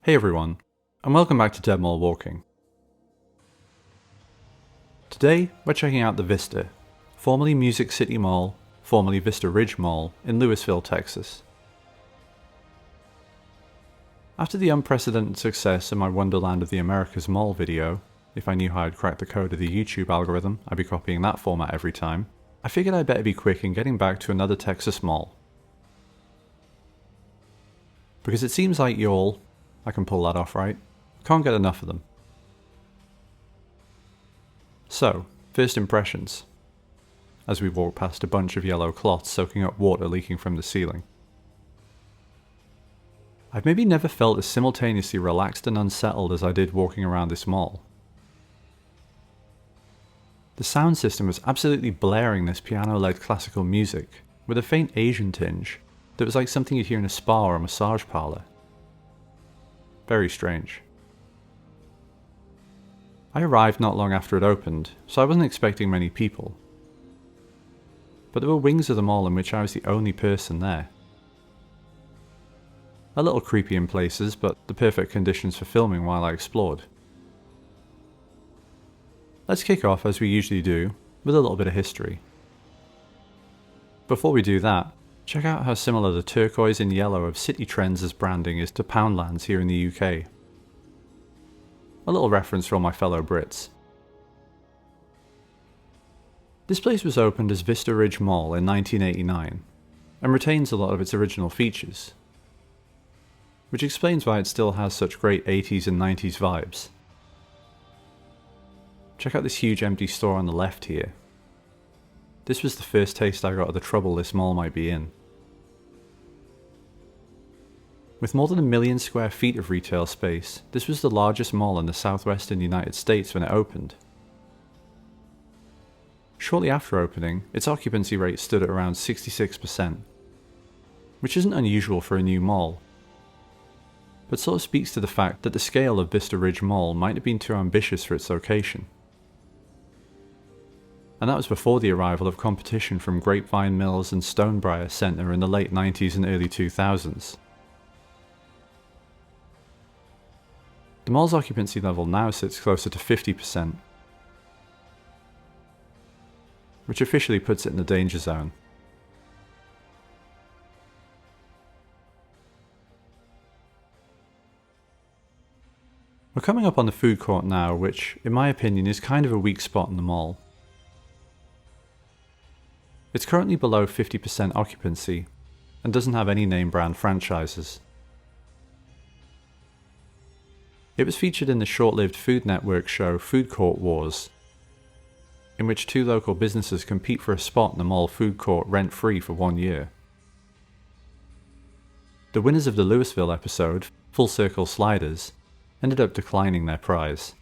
Hey everyone, and welcome back to Dead Mall Walking. Today, we're checking out the Vista, formerly Music City Mall, formerly Vista Ridge Mall in Lewisville, Texas. After the unprecedented success of my Wonderland of the Americas Mall video, if I knew how I'd crack the code of the YouTube algorithm, I'd be copying that format every time, I figured I'd better be quick in getting back to another Texas mall. Because it seems like y'all, I can pull that off right, can't get enough of them. So, first impressions, as we walk past a bunch of yellow cloths soaking up water leaking from the ceiling. I've maybe never felt as simultaneously relaxed and unsettled as I did walking around this mall. The sound system was absolutely blaring this piano-led classical music, with a faint Asian tinge, that was like something you'd hear in a spa or a massage parlour. Very strange. I arrived not long after it opened, so I wasn't expecting many people. But there were wings of the mall in which I was the only person there. A little creepy in places, but the perfect conditions for filming while I explored. Let's kick off, as we usually do, with a little bit of history. Before we do that, check out how similar the turquoise and yellow of City Trends' branding is to Poundland's here in the UK. A little reference for all my fellow Brits. This place was opened as Vista Ridge Mall in 1989, and retains a lot of its original features, which explains why it still has such great 80s and 90s vibes. Check out this huge empty store on the left here. This was the first taste I got of the trouble this mall might be in. With more than 1 million square feet of retail space, this was the largest mall in the southwestern United States when it opened. Shortly after opening, its occupancy rate stood at around 66%, which isn't unusual for a new mall, but sort of speaks to the fact that the scale of Vista Ridge Mall might have been too ambitious for its location. And that was before the arrival of competition from Grapevine Mills and Stonebriar Center in the late 90s and early 2000s. The mall's occupancy level now sits closer to 50%, which officially puts it in the danger zone. We're coming up on the food court now, which, in my opinion, is kind of a weak spot in the mall. It's currently below 50% occupancy, and doesn't have any name brand franchises. It was featured in the short-lived Food Network show Food Court Wars, in which two local businesses compete for a spot in the mall food court rent-free for 1 year. The winners of the Lewisville episode, Full Circle Sliders, ended up declining their prize.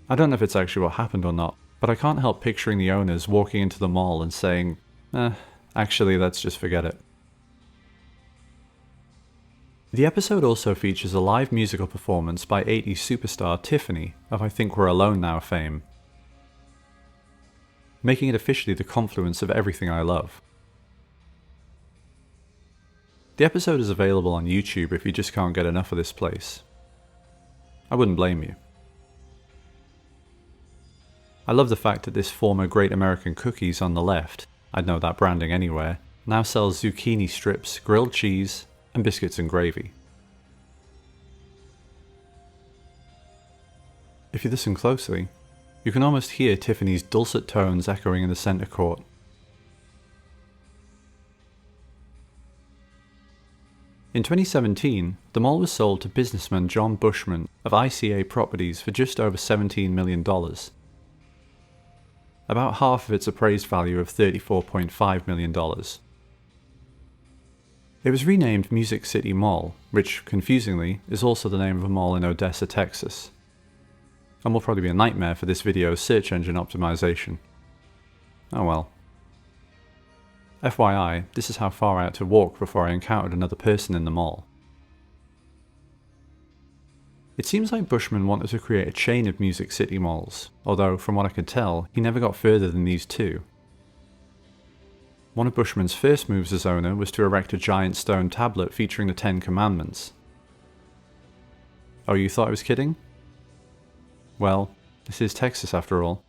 I don't know if it's actually what happened or not, but I can't help picturing the owners walking into the mall and saying, actually let's just forget it. The episode also features a live musical performance by 80s superstar Tiffany of I Think We're Alone Now fame, making it officially the confluence of everything I love. The episode is available on YouTube if you just can't get enough of this place. I wouldn't blame you. I love the fact that this former Great American Cookies on the left, I'd know that branding anywhere, now sells zucchini strips, grilled cheese, and biscuits and gravy. If you listen closely, you can almost hear Tiffany's dulcet tones echoing in the centre court. In 2017, the mall was sold to businessman John Bushman of ICA Properties for just over $17 million. About half of its appraised value of $34.5 million. It was renamed Music City Mall, which, confusingly, is also the name of a mall in Odessa, Texas, and will probably be a nightmare for this video's search engine optimization. Oh well. FYI, this is how far I had to walk before I encountered another person in the mall. It seems like Bushman wanted to create a chain of Music City malls, although from what I could tell, he never got further than these two. One of Bushman's first moves as owner was to erect a giant stone tablet featuring the Ten Commandments, Oh, you thought I was kidding? Well, this is Texas after all.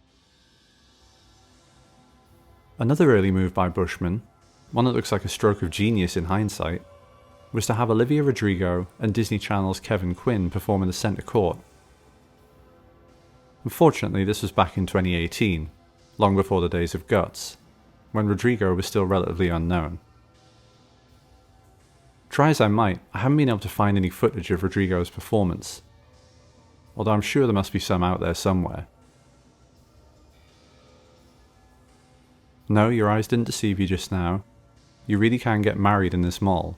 Another early move by Bushman, one that looks like a stroke of genius in hindsight, was to have Olivia Rodrigo and Disney Channel's Kevin Quinn perform in the centre court. Unfortunately, this was back in 2018, long before the days of Guts, when Rodrigo was still relatively unknown. Try as I might, I haven't been able to find any footage of Rodrigo's performance, although I'm sure there must be some out there somewhere. No, your eyes didn't deceive you just now. You really can get married in this mall.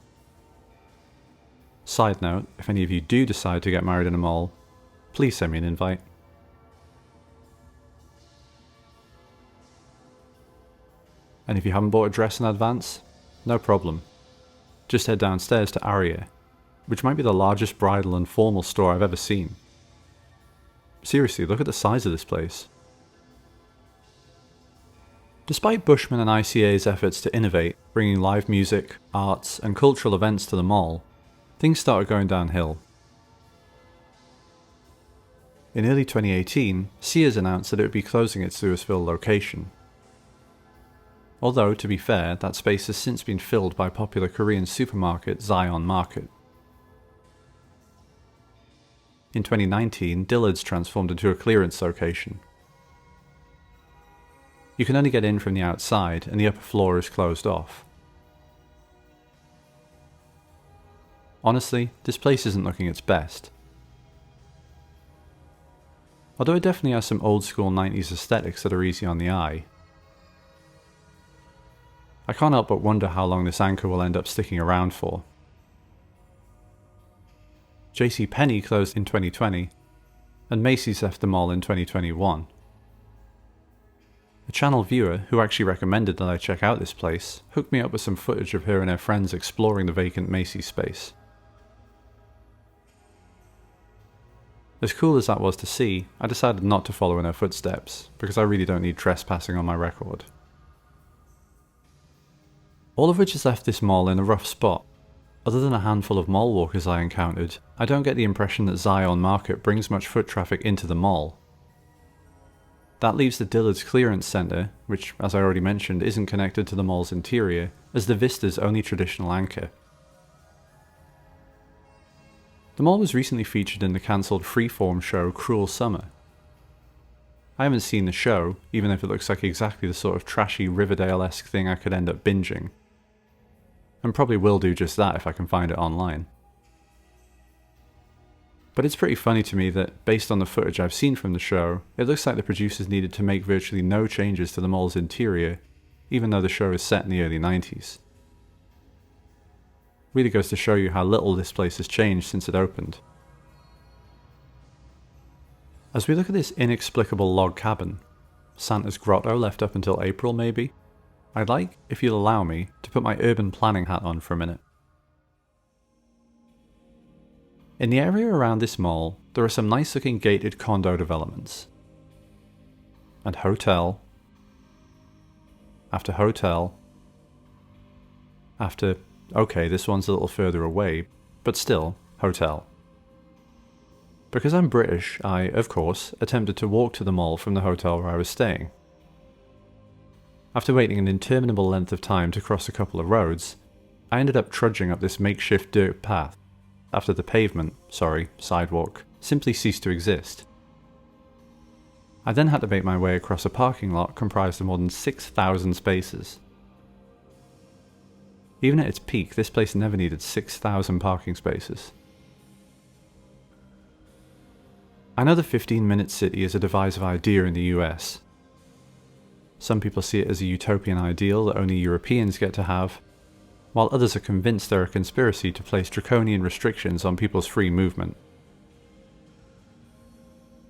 Side note, if any of you do decide to get married in a mall, please send me an invite. And if you haven't bought a dress in advance, no problem. Just head downstairs to Allure, which might be the largest bridal and formal store I've ever seen. Seriously, look at the size of this place. Despite Bushman and ICA's efforts to innovate, bringing live music, arts, and cultural events to the mall, things started going downhill. In early 2018, Sears announced that it would be closing its Lewisville location. Although, to be fair, that space has since been filled by popular Korean supermarket Zion Market. In 2019, Dillards transformed into a clearance location. You can only get in from the outside, and the upper floor is closed off. Honestly, this place isn't looking its best. Although it definitely has some old school 90s aesthetics that are easy on the eye. I can't help but wonder how long this anchor will end up sticking around for. JCPenney closed in 2020, and Macy's left the mall in 2021. A channel viewer, who actually recommended that I check out this place, hooked me up with some footage of her and her friends exploring the vacant Macy's space. As cool as that was to see, I decided not to follow in her footsteps, because I really don't need trespassing on my record. All of which has left this mall in a rough spot. Other than a handful of mall walkers I encountered, I don't get the impression that Zion Market brings much foot traffic into the mall. That leaves the Dillards Clearance Centre, which, as I already mentioned, isn't connected to the mall's interior, as the Vista's only traditional anchor. The mall was recently featured in the cancelled Freeform show Cruel Summer. I haven't seen the show, even if it looks like exactly the sort of trashy Riverdale-esque thing I could end up binging. And probably will do just that if I can find it online. But it's pretty funny to me that, based on the footage I've seen from the show, it looks like the producers needed to make virtually no changes to the mall's interior, even though the show is set in the early 90s. Really goes to show you how little this place has changed since it opened. As we look at this inexplicable log cabin, Santa's grotto left up until April maybe, I'd like, if you'll allow me, to put my urban planning hat on for a minute. In the area around this mall, there are some nice looking gated condo developments. And hotel, after hotel, after, okay, this one's a little further away, but still, hotel. Because I'm British, I, of course, attempted to walk to the mall from the hotel where I was staying. After waiting an interminable length of time to cross a couple of roads, I ended up trudging up this makeshift dirt path, after the sidewalk, simply ceased to exist. I then had to make my way across a parking lot comprised of more than 6,000 spaces. Even at its peak, this place never needed 6,000 parking spaces. I know the 15-minute city is a divisive idea in the US. Some people see it as a utopian ideal that only Europeans get to have, while others are convinced they're a conspiracy to place draconian restrictions on people's free movement.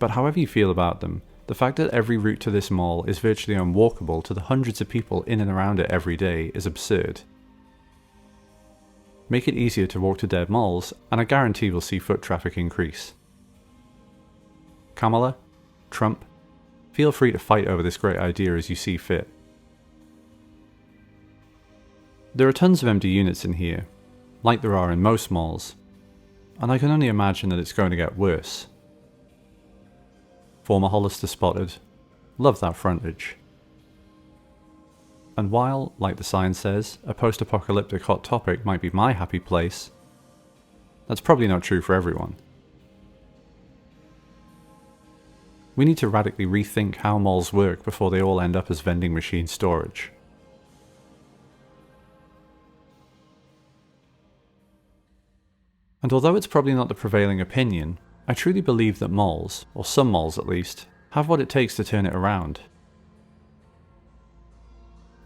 But however you feel about them, the fact that every route to this mall is virtually unwalkable to the hundreds of people in and around it every day is absurd. Make it easier to walk to dead malls, and I guarantee we'll see foot traffic increase. Kamala, Trump, feel free to fight over this great idea as you see fit. There are tons of empty units in here, like there are in most malls. and I can only imagine that it's going to get worse. Former Hollister spotted. Love that frontage. And while, like the sign says, a post-apocalyptic hot topic might be my happy place, that's probably not true for everyone. We need to radically rethink how malls work before they all end up as vending machine storage. And although it's probably not the prevailing opinion, I truly believe that malls, or some malls at least, have what it takes to turn it around.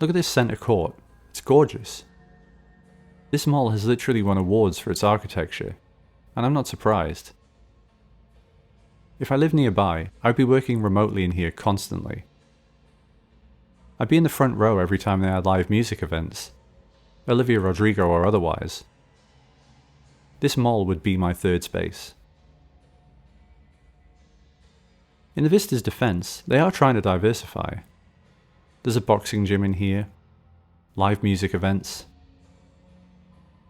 Look at this centre court, it's gorgeous. This mall has literally won awards for its architecture, and I'm not surprised. If I lived nearby, I'd be working remotely in here constantly. I'd be in the front row every time they had live music events, Olivia Rodrigo or otherwise. This mall would be my third space. In the Vista's defense, they are trying to diversify. There's a boxing gym in here, live music events,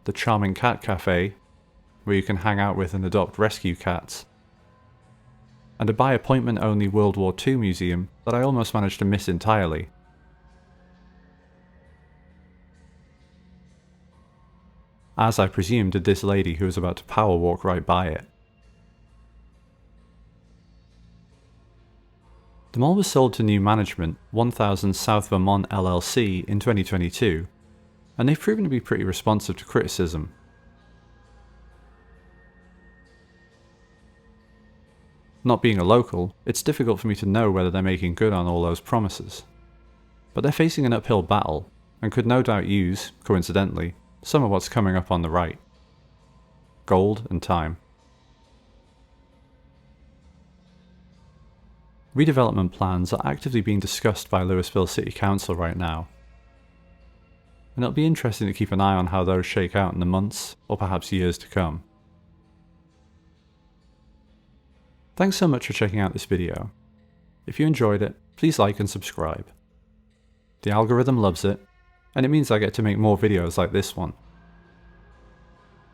the charming cat cafe, where you can hang out with and adopt rescue cats, and a by appointment only World War II museum that I almost managed to miss entirely. As I presume did this lady who was about to power walk right by it. The mall was sold to new management, 1000 South Vermont LLC, in 2022, and they've proven to be pretty responsive to criticism. Not being a local, it's difficult for me to know whether they're making good on all those promises. But they're facing an uphill battle, and could no doubt use, coincidentally, some of what's coming up on the right. Gold and time. Redevelopment plans are actively being discussed by Lewisville City Council right now, and it'll be interesting to keep an eye on how those shake out in the months, or perhaps years to come. Thanks so much for checking out this video. If you enjoyed it, please like and subscribe. The algorithm loves it, and it means I get to make more videos like this one.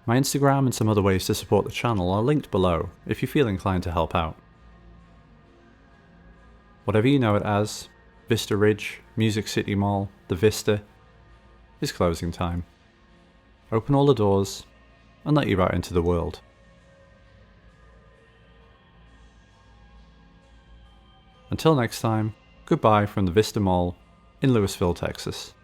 My Instagram and some other ways to support the channel are linked below if you feel inclined to help out. Whatever you know it as, Vista Ridge, Music City Mall, the Vista, is closing time. Open all the doors and let you out into the world. Until next time, goodbye from the Vista Mall in Lewisville, Texas.